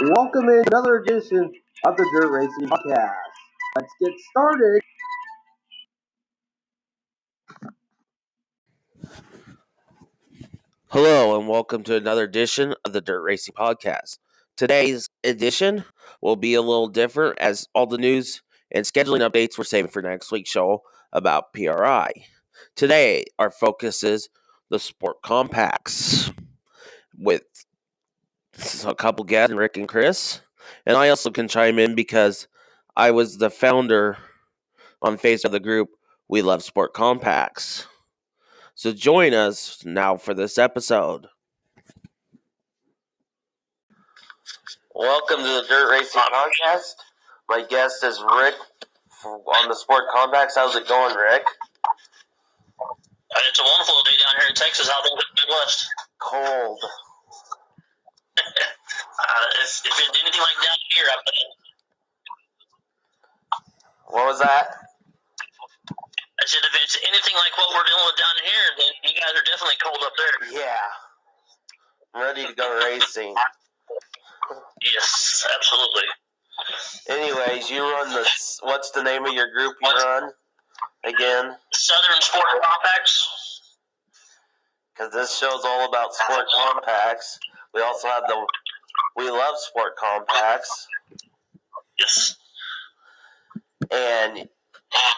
Welcome in another edition of the Dirt Racing Podcast. Let's get started. Hello and welcome to another edition of the Dirt Racing Podcast. Today's edition will be a little different as all the news and scheduling updates we're saving for next week's show about PRI. Today, our focus is the Sport Compacts with a couple guests, Rick and Chris. And I also can chime in because I was the founder on Facebook of the group We Love Sport Compacts. So join us now for this episode. Welcome to the Dirt Racing Podcast. My guest is Rick on the Sport Compacts. How's it going, Rick? It's a wonderful day down here in Texas. How about the Midwest? Cold. If it's anything like down here, What was that? I said if it's anything like what we're dealing with down here, then you guys are definitely cold up there. Yeah. I'm ready to go racing. Yes, absolutely. Anyways, you run what's the name of your group you run again? Southern Sport Compacts. Because this show's all about Sport Compacts. We also have We Love Sport Compacts. Yes. And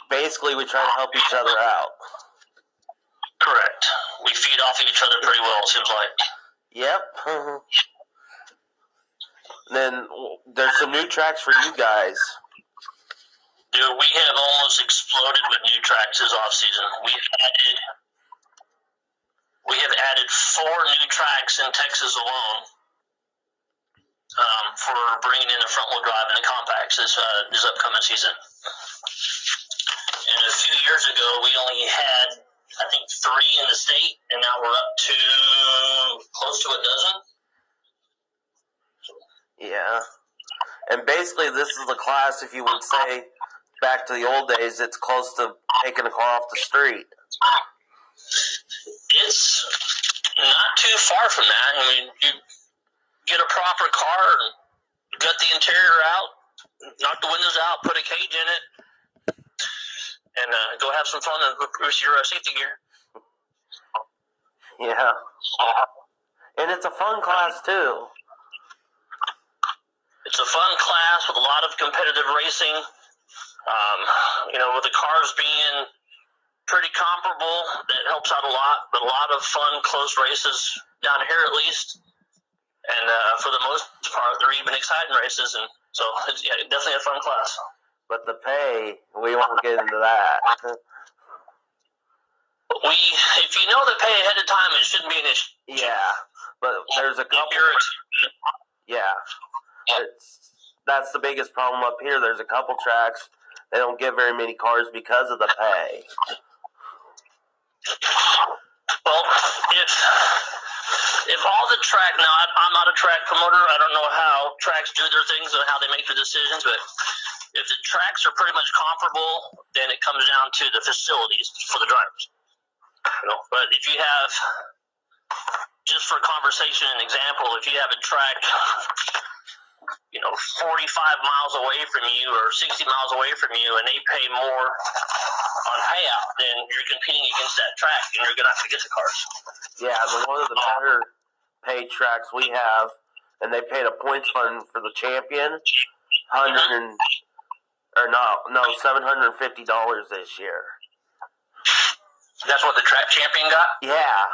basically we try to help each other out. Correct. We feed off of each other pretty well, it seems like. Yep. Then there's some new tracks for you guys. Dude, we have almost exploded with new tracks this off-season. We have added 4 new tracks in Texas alone for bringing in the front-wheel drive and the compacts this upcoming season. And a few years ago, we only had, I think, 3 in the state, and now we're up to close to a dozen. Yeah. And basically this is the class, if you would say, back to the old days, it's close to taking a car off the street. It's not too far from that. I mean, you get a proper car, and gut the interior out, knock the windows out, put a cage in it, and go have some fun with your safety gear. Yeah. And it's a fun class, too. It's a fun class with a lot of competitive racing. With the cars being pretty comparable, that helps out a lot. But a lot of fun, close races down here, at least. And for the most part, they're even exciting races. And so, it's definitely a fun class. But the pay, we won't get into that. If you know the pay ahead of time, it shouldn't be an issue. Yeah, but there's a couple. Yeah, that's the biggest problem up here. There's a couple tracks they don't get very many cars because of the pay. Well, if all the track, now I'm not a track promoter. I don't know how tracks do their things and how they make their decisions, but if the tracks are pretty much comparable, then it comes down to the facilities for the drivers. But if you have, just for conversation and example, if you have a track 45 miles away from you or 60 miles away from you, and they pay more on payout, then you're competing against that track, and you're going to have to get the cars. Yeah, one of the better paid tracks we have, and they paid a points fund for the champion, $750 this year. That's what the track champion got? Yeah.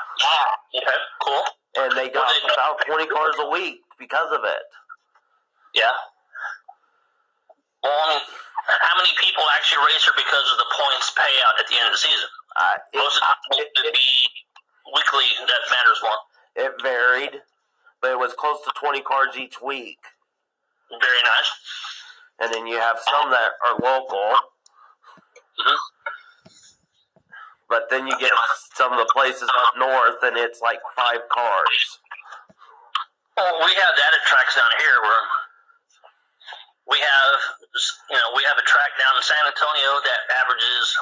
Okay, cool. And they got about 20 cars a week because of it. Yeah. Well, how many people actually race her because of the points payout at the end of the season? Most of the time it be weekly that matters more. It varied, but it was close to 20 cars each week. Very nice. And then you have some that are local. Mm-hmm. But then you get some of the places up north, and it's like 5 cars. Well, we have that at tracks down here where we have a track down in San Antonio that averages,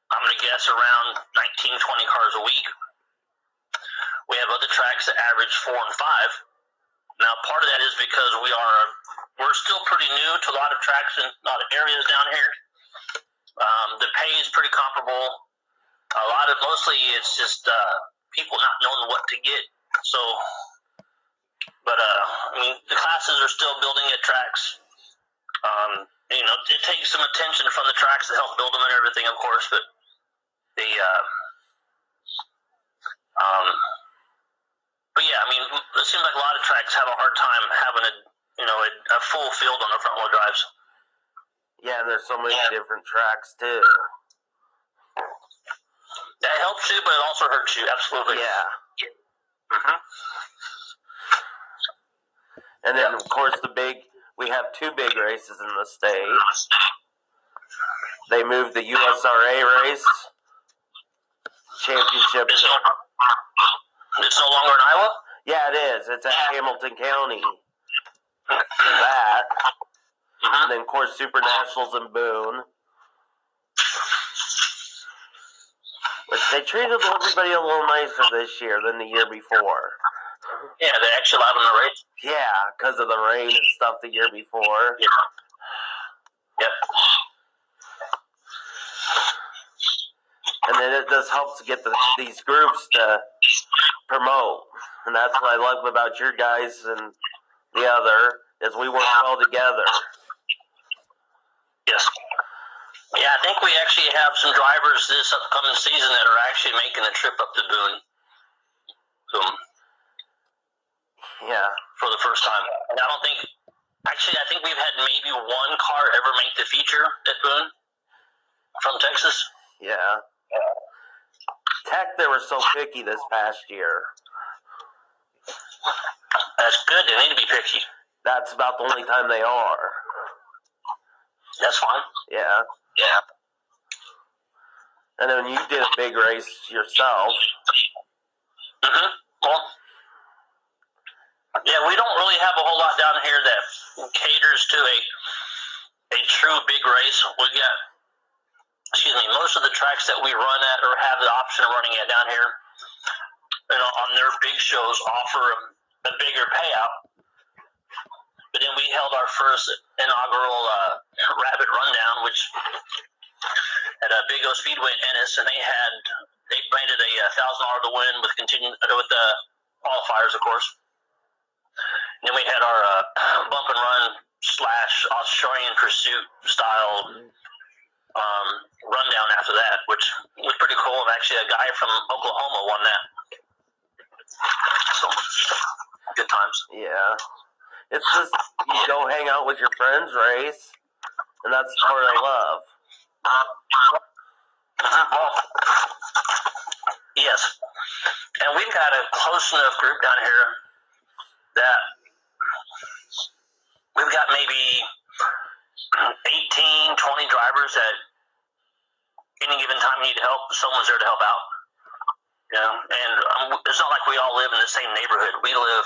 I'm going to guess, around 19, 20 cars a week. We have other tracks that average 4 and 5. Now, part of that is because we're still pretty new to a lot of tracks and a lot of areas down here. The pay is pretty comparable. Mostly it's just people not knowing what to get. So, but the classes are still building at tracks. It takes some attention from the tracks to help build them and everything, of course. But but yeah, it seems like a lot of tracks have a hard time having a full field on the front wheel drives. Yeah, and there's so many different tracks too. That helps you, but it also hurts you. Absolutely. Yeah. Mm-hmm. And then, of course, we have two big races in the state. They moved the USRA race championship. It's no longer in Iowa? Yeah, it is. It's at Hamilton County. That. And then, of course, Super Nationals in Boone. Which they treated everybody a little nicer this year than the year before. Yeah, they actually allowed them to race? Yeah, because of the rain and stuff the year before. Yeah. Yep. And then it just helps to get these groups to promote. And that's what I love about your guys and the other, is we work well together. Yes. Yeah, I think we actually have some drivers this upcoming season that are actually making a trip up to Boone. Yeah. For the first time. And I think we've had maybe one car ever make the feature at Boone from Texas. Yeah. Tech, they were so picky this past year. That's good. They need to be picky. That's about the only time they are. That's fine. Yeah. Yeah. And then you did a big race yourself. Mm-hmm. Well, yeah, we don't really have a whole lot down here that caters to a true big race. We got, most of the tracks that we run at or have the option of running at down here, on their big shows offer a bigger payout. But then we held our first inaugural Rabbit Rundown, which at Big O Speedway in Ennis, and they branded a $1,000 to win with the qualifiers, of course. And then we had our bump and run / Australian Pursuit style rundown after that, which was pretty cool. And actually, a guy from Oklahoma won that. So, good times. Yeah. It's just, you go hang out with your friends, race, and that's the part I love. Yes. And we've got a close enough group down here that we've got maybe 18, 20 drivers that any given time need help, someone's there to help out. And it's not like we all live in the same neighborhood. We live,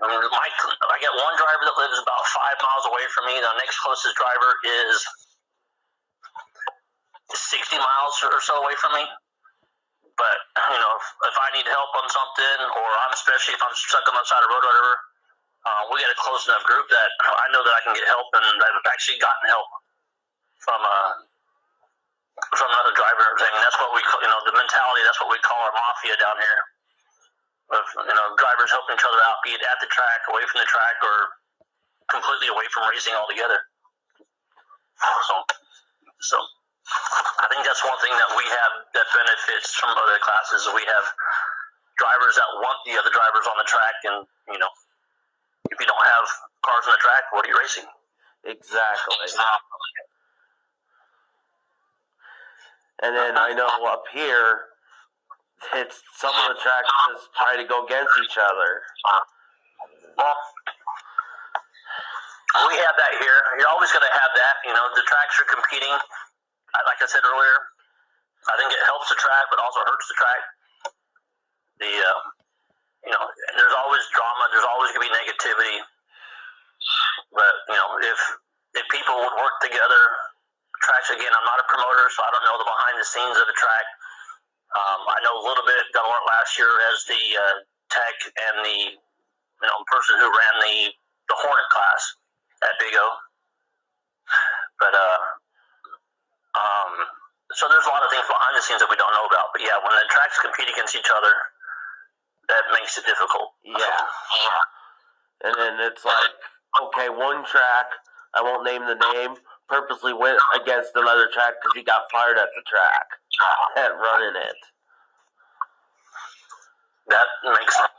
I got one driver that lives about 5 miles away from me. The next closest driver is 60 miles or so away from me. But, if I need help on something, or especially if I'm stuck on the side of the road or whatever, we got a close enough group that I know that I can get help, and I've actually gotten help from another driver and everything. And that's what we call, the mentality, that's what we call our mafia down here. Of, drivers helping each other out, be it at the track, away from the track, or completely away from racing altogether. So I think that's one thing that we have that benefits from other classes. We have drivers that want the other drivers on the track, and if you don't have cars on the track, what are you racing? Exactly. And then I know up here, it's some of the tracks just try to go against each other. Well, we have that here. You're always going to have that. The tracks are competing. Like I said earlier, I think it helps the track, but also hurts the track. There's always drama. There's always going to be negativity. But, if people would work together, tracks, again, I'm not a promoter, so I don't know the behind the scenes of the track. I know a little bit, done work last year as the tech and the person who ran the Hornet class at Big O. But so there's a lot of things behind the scenes that we don't know about. But yeah, when the tracks compete against each other, that makes it difficult. Yeah. And then it's like, okay, one track, I won't name the name, purposely went against another track because he got fired at the track at running it. That makes sense.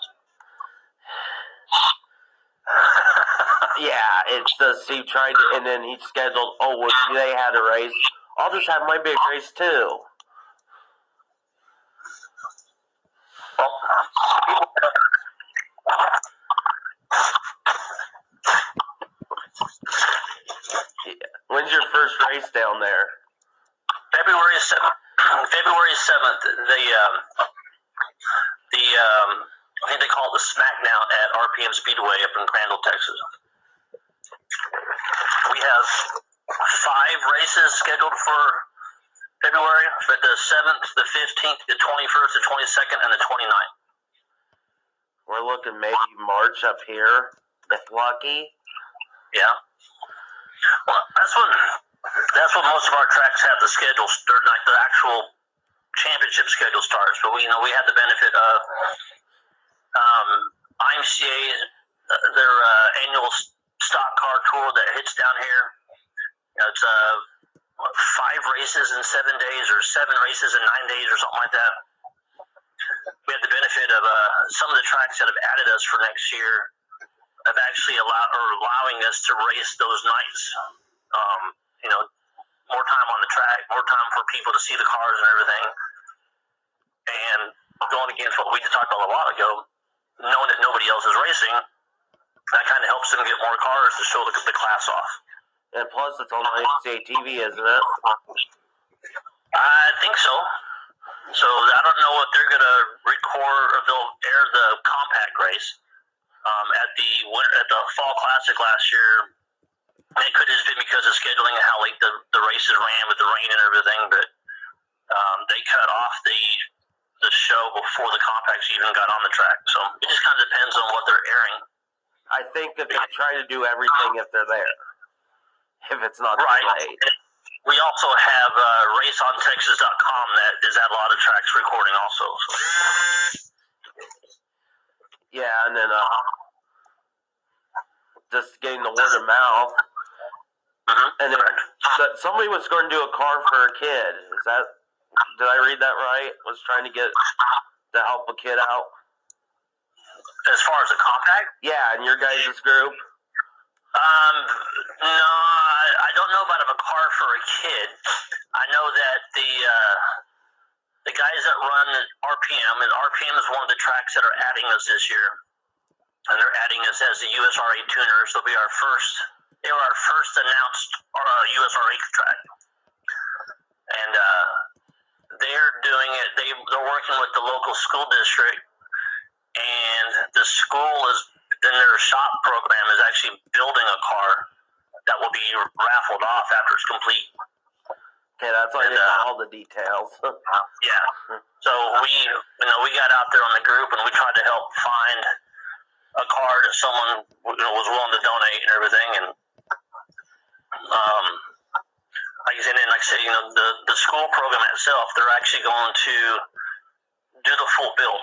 Yeah, it's just he tried to, and then he scheduled, oh, well, they had a race. I'll just have my big race too. When's your first race down there? February 7th. February 7th. I think they call it the Smackdown at RPM Speedway up in Crandall, Texas. We have 5 races scheduled for February, but the 7th, the 15th, the 21st, the 22nd, and the 29th. We're looking maybe March up here, if lucky. Yeah. Well, that's when most of our tracks have the schedule, like the actual championship schedule starts. But we have the benefit of IMCA, their annual stock car tour that hits down here. It's 5 races in 7 days, or 7 races in 9 days, or something like that. We have the benefit of some of the tracks that have added us for next year of actually allowing us to race those nights. More time on the track, more time for people to see the cars and everything. And going against what we just talked about a while ago, knowing that nobody else is racing, that kind of helps them get more cars to show the class off. And plus, it's on IMCA TV, isn't it? I think so. So I don't know if they're going to record or they'll air the compact race at the Fall Classic last year. It could have been because of scheduling and how late the races ran with the rain and everything, but they cut off the show before the compacts even got on the track. So it just kind of depends on what they're airing. I think that they try to do everything if they're there. If it's not right. Too late. We also have raceontexas.com that is at a lot of tracks recording also. So. Yeah, and then just getting the word of mouth. Mm-hmm. And then somebody was going to do a car for a kid. Did I read that right? Was trying to help a kid out? As far as a compact? Yeah, in your guys' group? No, I don't know about a car for a kid. I know that the guys that run RPM, and RPM is one of the tracks that are adding us this year, and they're adding us as the USRA tuners. They'll be they were our first announced USRA track, and they're doing it. They're working with the local school district, and the school is in their shop program is actually building a car that will be raffled off after it's complete. Okay, that's why I didn't know all the details. Yeah. So we got out there on the group and we tried to help find a car that someone was willing to donate and everything. And like I said, the school program itself, they're actually going to do the full build.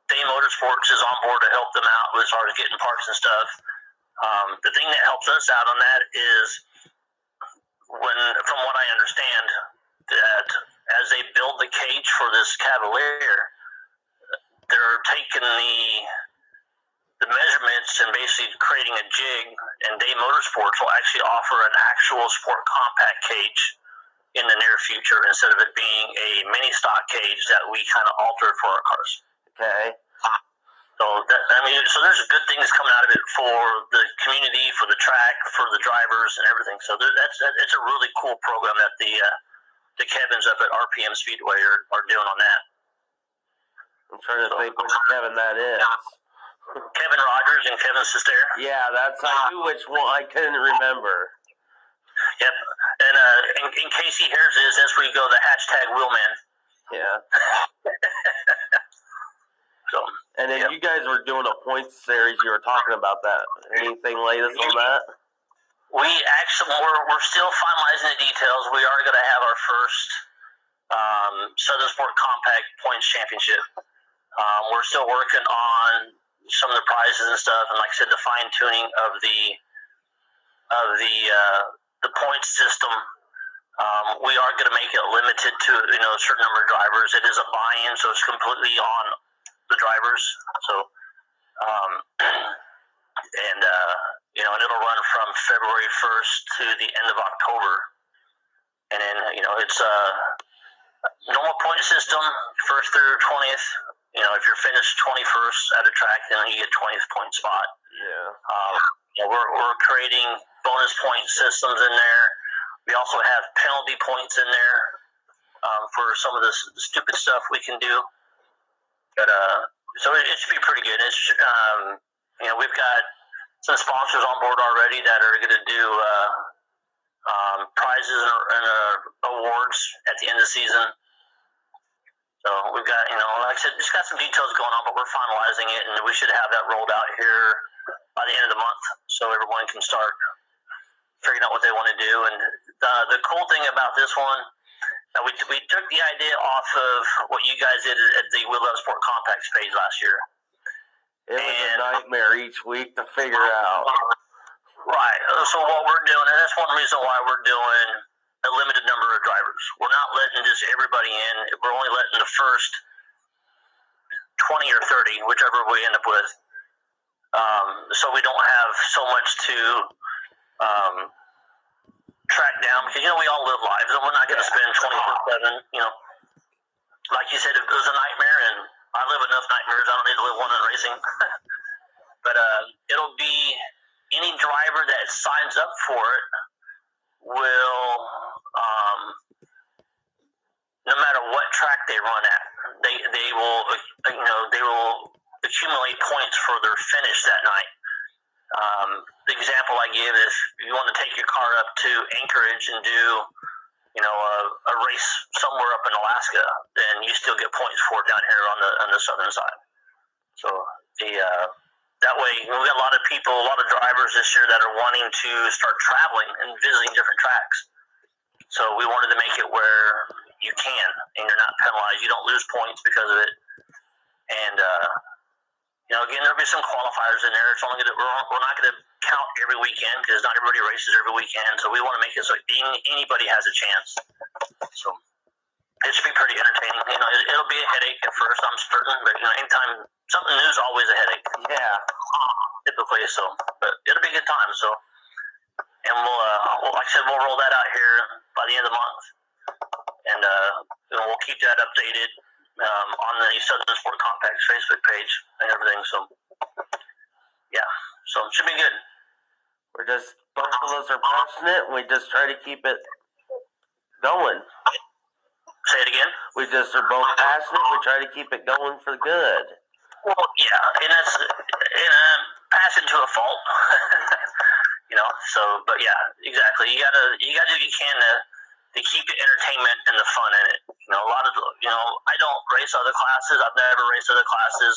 Day Motorsports is on board to help them out as far as getting parts and stuff. The thing that helps us out on that is from what I understand, that as they build the cage for this Cavalier, they're taking the measurements and basically creating a jig, and Day Motorsports will actually offer an actual sport compact cage in the near future instead of it being a mini stock cage that we kind of altered for our cars. Okay. So there's good things coming out of it for the community, for the track, for the drivers, and everything. So it's a really cool program that the Kevins up at RPM Speedway are doing on that. I'm trying to think which Kevin that is. Kevin Rogers and Kevin Sester. Yeah, I knew which one. I couldn't remember. Yep. And in Casey Hares that's where you go, the hashtag Wheelman. Yeah. So. And then you guys were doing a points series. You were talking about that. Anything latest on that? We're still finalizing the details. We are going to have our first Southern Sport Compact Points Championship. We're still working on some of the prizes and stuff, and like I said, the fine tuning of the point system. We are going to make it limited to a certain number of drivers. It is a buy-in, so it's completely on the drivers. So, and it'll run from February 1st to the end of October, and then it's a normal point system, 1st through 20th. If you're finished 21st at a track, then you get 20th point spot. Yeah. We're creating bonus point systems in there. We also have penalty points in there for some of the stupid stuff we can do. But so it should be pretty good. It's we've got some sponsors on board already that are going to do prizes and awards at the end of the season. So we've got, like I said, just got some details going on, but we're finalizing it, and we should have that rolled out here by the end of the month, so everyone can start figuring out what they want to do. And the cool thing about this one, we took the idea off of what you guys did at the We Love Sport Compacts page last year. It was a nightmare each week to figure out. Right. So what we're doing, and that's one reason why we're doing a limited number of drivers. We're not letting just everybody in. We're only letting the first 20 or 30, whichever we end up with. So we don't have so much to track down, because we all live lives, and we're not going to spend 24/7. Like you said, it was a nightmare, and I live enough nightmares. I don't need to live one in racing. But it'll be any driver that signs up for it will, no matter what track they run at, they will accumulate points for their finish that night. The example I give is, if you want to take your car up to Anchorage and do a race somewhere up in Alaska, then you still get points for it down here on the southern side. So that way, we've got a lot of people, a lot of drivers this year that are wanting to start traveling and visiting different tracks. So we wanted to make it where you can, and you're not penalized. You don't lose points because of it. And again, there'll be some qualifiers in there. It's only we're not going to count every weekend, because not everybody races every weekend. So we want to make it so anybody has a chance. So it should be pretty entertaining. It'll be a headache at first, I'm certain, but anytime something new is always a headache. Yeah, typically. So, but it'll be a good time. So, and we'll like I said, we'll roll that out here by the end of the month, and we'll keep that updated on the Southern Sport Compacts Facebook page and everything. So, yeah, so it should be good. We're just, both of us are passionate, and we just try to keep it going. Say it again? We just are both passionate. We try to keep it going for good. Well, yeah, and that's passion to a fault. So, but yeah, exactly. You gotta do what you can to keep the entertainment and the fun in it. A lot of I don't race other classes. I've never raced other classes.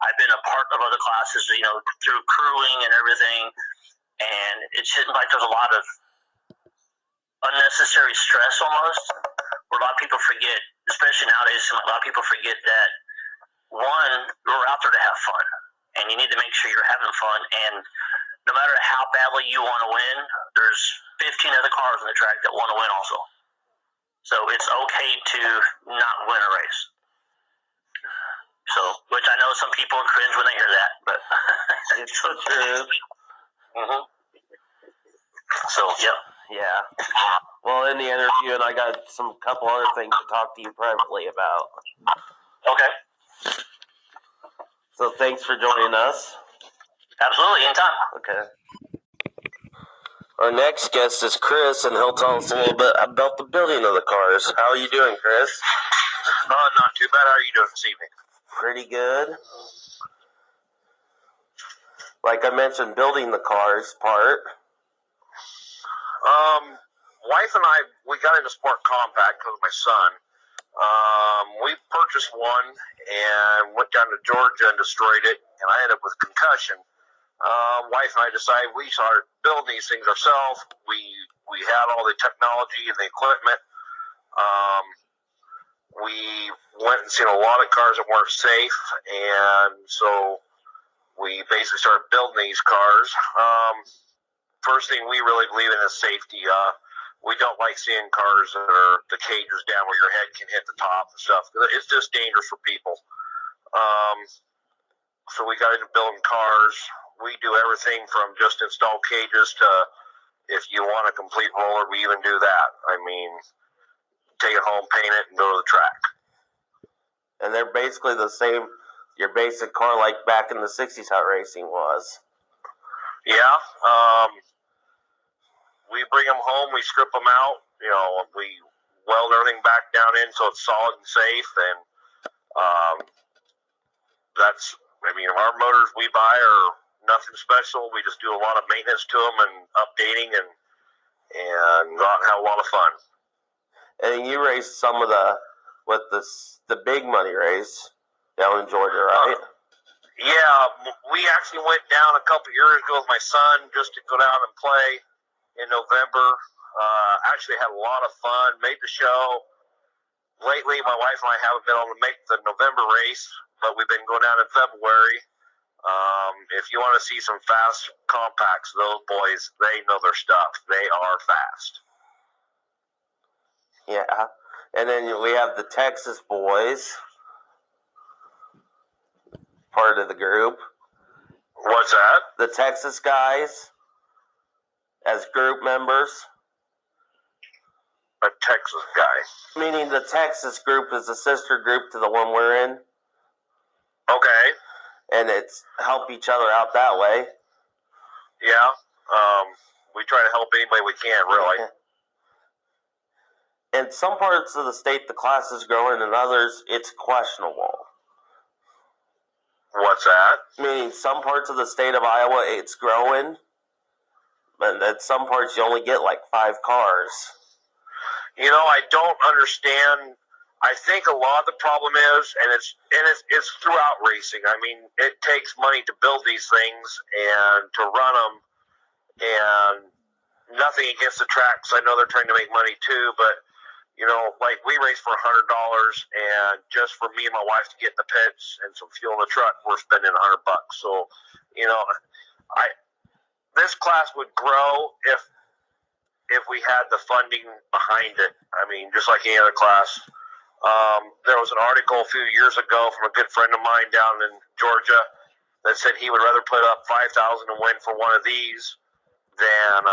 I've been a part of other classes, through crewing and everything, and it's like there's a lot of unnecessary stress almost, where a lot of people forget, especially nowadays, a lot of people forget that, one, you're out there to have fun, and you need to make sure you're having fun, and no matter how badly you want to win, there's 15 other cars on the track that want to win also. So it's okay to not win a race. So, which I know some people cringe when they hear that, but it's the truth. Mm-hmm. So, yep. Yeah. Well, in the interview, and I got some couple other things to talk to you privately about. Okay. So thanks for joining us. Absolutely, anytime. Okay. Our next guest is Chris, and he'll tell us a little bit about the building of the cars. How are you doing, Chris? Not too bad. How are you doing this evening? Pretty good. Like I mentioned, building the cars part. Wife and I, we got into Sport Compact because of my son. We purchased one and went down to Georgia and destroyed it, and I ended up with concussion. Wife and I decided we started building these things ourselves. We had all the technology and the equipment. We went and seen a lot of cars that weren't safe, and so we basically started building these cars. First thing we really believe in is safety. We don't like seeing cars that are the cages down where your head can hit the top and stuff. It's just dangerous for people. So we got into building cars. We do everything from just install cages to if you want a complete roller, we even do that. I mean, take it home, paint it, and go to the track. And they're basically the same, your basic car like back in the 60s how racing was. Yeah. We bring them home, we strip them out, we weld everything back down in so it's solid and safe, and our motors we buy are nothing special. We just do a lot of maintenance to them and updating and go out and have a lot of fun. And you raced some of the big money race down in Georgia, right? Yeah, we actually went down a couple years ago with my son just to go down and play in November. Actually had a lot of fun, made the show. Lately, my wife and I haven't been able to make the November race, but we've been going down in February. If you want to see some fast compacts, those boys, they know their stuff. They are fast. Yeah. And then we have the Texas boys, part of the group. What's that? The Texas guys as group members. A Texas guy. Meaning the Texas group is a sister group to the one we're in. Okay. And it's help each other out that way. Yeah. We try to help any way we can, really. In some parts of the state, the class is growing. In others, it's questionable. What's that? Meaning some parts of the state of Iowa, it's growing. But at some parts, you only get like 5 cars. I don't understand. I think a lot of the problem is, and it's throughout racing. I mean, it takes money to build these things and to run them, and nothing against the tracks. I know they're trying to make money too, but like we race for $100, and just for me and my wife to get in the pits and some fuel in the truck, we're spending $100. So, this class would grow if we had the funding behind it. I mean, just like any other class. There was an article a few years ago from a good friend of mine down in Georgia that said he would rather put up $5,000 and win for one of these than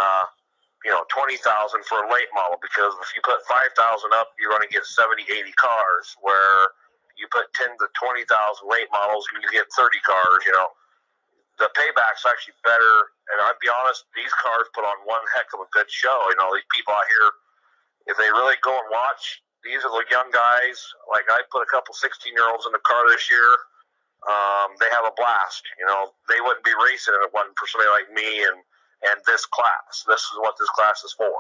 $20,000 for a late model, because if you put $5,000 up, you're going to get 70, 80 cars. Where you put 10 to 20,000 late models, and you get 30 cars. The payback's actually better. And I'll be honest, these cars put on one heck of a good show. These people out here, if they really go and watch, these are the young guys. Like I put a couple 16-year-olds in the car this year. They have a blast. They wouldn't be racing if it wasn't for somebody like me and this class. This is what this class is for.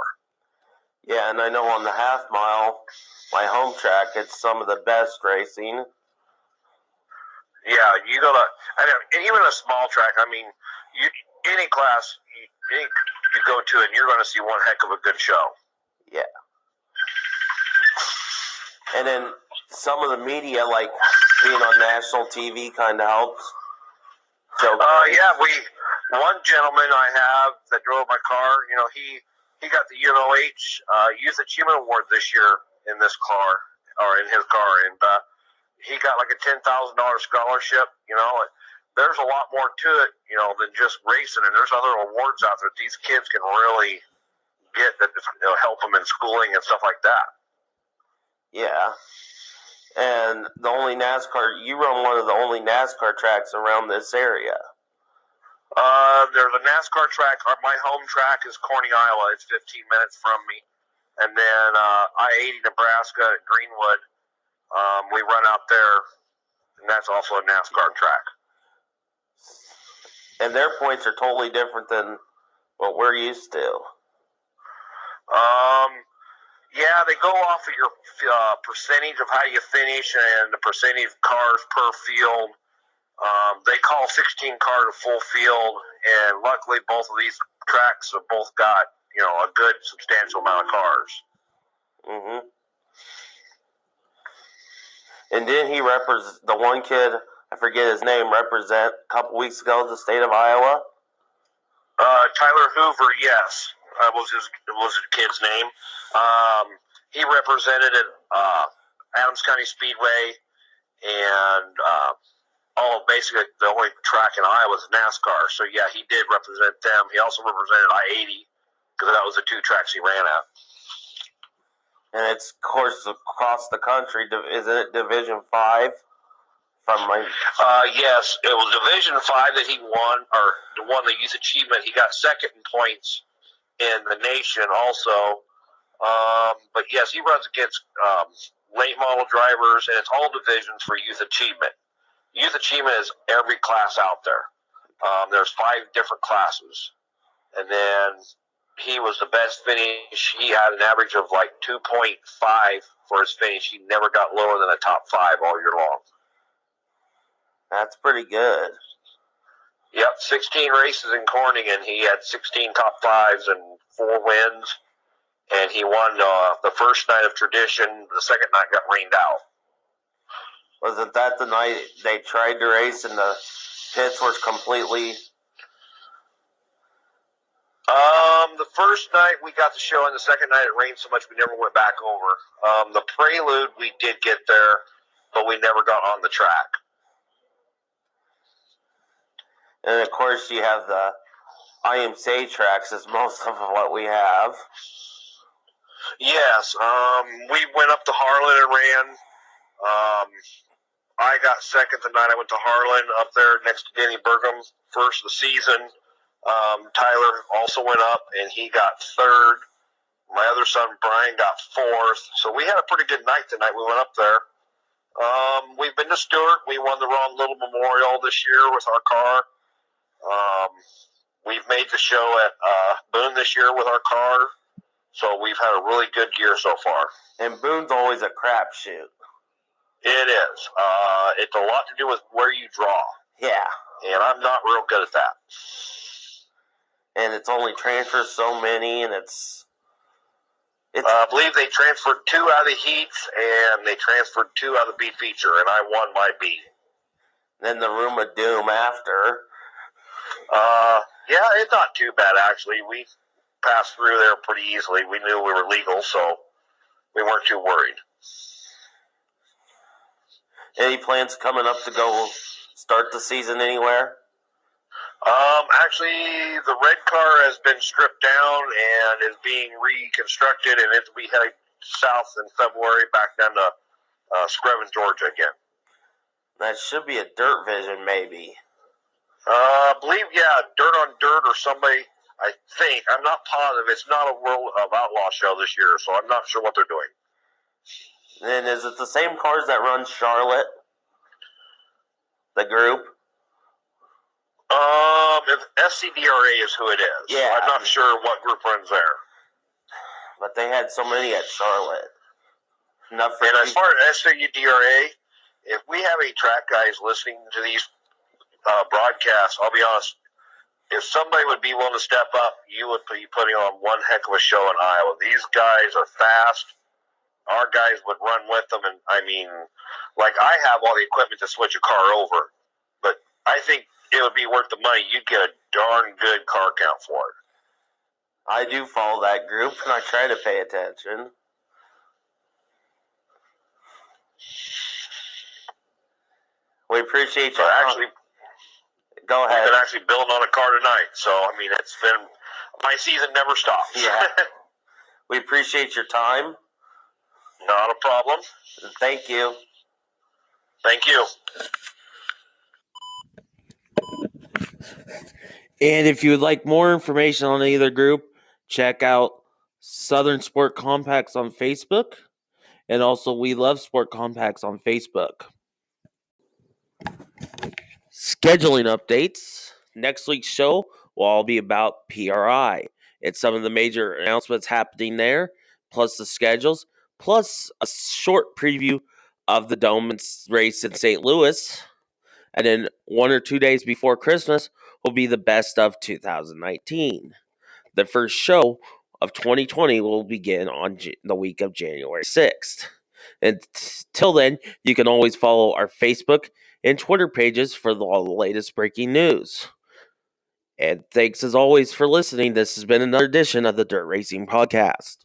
Yeah, and I know on the half mile, my home track, it's some of the best racing. Yeah, you go to, and even a small track. I mean, any class you go to, and you're going to see one heck of a good show. Yeah. And then some of the media, like being on national TV, kind of helps. So, yeah, one gentleman I have that drove my car, he got the UNOH Youth Achievement Award this year in this car, or in his car, and he got like a $10,000 scholarship. There's a lot more to it, than just racing, and there's other awards out there that these kids can really get that help them in schooling and stuff like that. Yeah. And the only NASCAR, you run one of the only NASCAR tracks around this area. There's a NASCAR track. My home track is Corning, Iowa. It's 15 minutes from me. And then I-80 Nebraska at Greenwood, we run out there, and that's also a NASCAR track. And their points are totally different than what we're used to. Yeah, they go off of your percentage of how you finish and the percentage of cars per field. They call 16 cars a full field, and luckily both of these tracks have both got, a good substantial amount of cars. Mm-hmm. And then he represent the one kid, I forget his name, represent a couple weeks ago the state of Iowa. Tyler Hoover, yes, was his kid's name. He represented at Adams County Speedway, and basically the only track in Iowa is NASCAR. So yeah, he did represent them. He also represented I-80 because that was the two tracks he ran at. And it's, of course, across the country. Isn't it Division 5? Yes, it was Division 5 that he won, or won the Youth Achievement. He got second in points in the nation also. But yes, he runs against late model drivers, and it's all divisions for Youth Achievement. Youth Achievement is every class out there. There's 5 different classes. And then he was the best finish. He had an average of like 2.5 for his finish. He never got lower than a top 5 all year long. That's pretty good. Yep, 16 races in Corningen. He had 16 top 5s and 4 wins. And he won the first night of tradition. The second night got rained out. Wasn't that the night they tried to race and the pits were completely... The first night we got the show, and the second night it rained so much we never went back over. The Prelude we did get there, but we never got on the track. And of course you have the IMCA tracks is most of what we have. Yes, we went up to Harlan and ran. I got second the night I went to Harlan up there next to Denny Burgum, first of the season. Tyler also went up, and he got third. My other son, Brian, got fourth. So we had a pretty good night tonight. We went up there. We've been to Stewart. We won the Ron Little Memorial this year with our car. We've made the show at Boone this year with our car. So we've had a really good year so far. And Boone's always a crapshoot. It is. It's a lot to do with where you draw. Yeah. And I'm not real good at that. And it's only transfers so many, and it's I believe they transferred 2 out of the heats, and they transferred 2 out of the B feature, and I won my B. Then the Room of Doom after. Yeah, it's not too bad, actually. We passed through there pretty easily. We knew we were legal, so we weren't too worried. Any plans coming up to go start the season anywhere? Actually, the red car has been stripped down and is being reconstructed, and it'll be heading south in February back down to Screven, Georgia again. That should be a Dirt Vision, maybe. I believe, yeah, Dirt on Dirt or somebody, I think. I'm not positive. It's not a World of Outlaw show this year, so I'm not sure what they're doing. And is it the same cars that run Charlotte? The group? If FCDRA is who it is. Yeah. I'm not sure what group runs there. But they had so many at Charlotte. And as far as SCDRA, if we have any track guys listening to these broadcasts, I'll be honest, if somebody would be willing to step up, you would be putting on one heck of a show in Iowa. These guys are fast. Our guys would run with them, and I mean, like I have all the equipment to switch a car over, but I think it would be worth the money. You'd get a darn good car count for it. I do follow that group, and I try to pay attention. We appreciate you. Go ahead. We've been actually building on a car tonight, so I mean, it's been my season never stops. Yeah. We appreciate your time. Not a problem. Thank you. Thank you. And if you would like more information on either group, check out Southern Sport Compacts on Facebook, and also We Love Sport Compacts on Facebook. Scheduling updates. Next week's show will all be about PRI. It's some of the major announcements happening there. plus the schedules, plus a short preview of the Dome race in St. Louis. And then 1 or 2 days before Christmas will be the best of 2019. The first show of 2020 will begin on the week of January 6th. Until then, you can always follow our Facebook and Twitter pages for all the latest breaking news. And thanks as always for listening. This has been another edition of the Dirt Racing Podcast.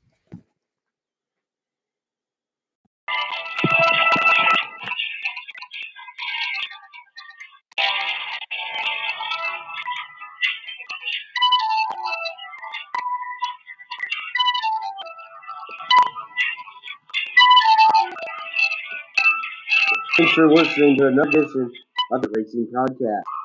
Thanks for listening to another edition of the Racing Podcast.